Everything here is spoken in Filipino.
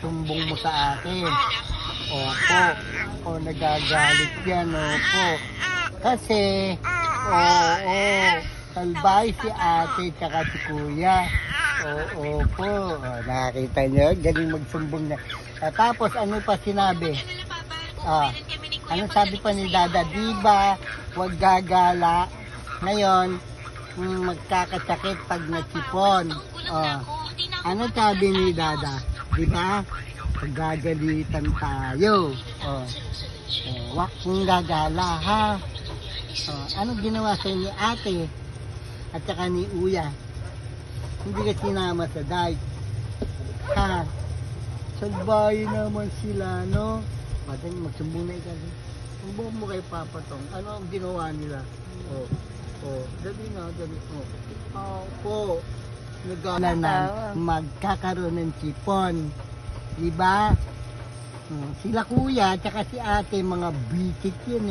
Sumbong mo sa akin. Opo. O nagagalit yan, opo. Kasi, oo, talbay si ate tsaka si kuya. Opo. O, nakakita niyo, galing magsumbong na. Tapos ano pa sinabi? Ano sabi pa ni Dada? Diba, huwag gagala. Ngayon, magkakasakit pag nagsipon. Ano sabi ni Dada? Diba? Pagagalitan tayo. Wag kong gagala, ha? Ano ginawa sa ni ate at saka ni Uya? Hindi ka sinama sa dive. Ha? Salbahe naman sila, no? Madali, magsumbong na ikaw. Sumbong mo kay Papa Tong. Ano ang ginawa nila? Dali na, dali. Opo. Nagala na magkakaroon ng sipon. Diba? Sila kuya, tsaka si ate, mga bitik yun eh.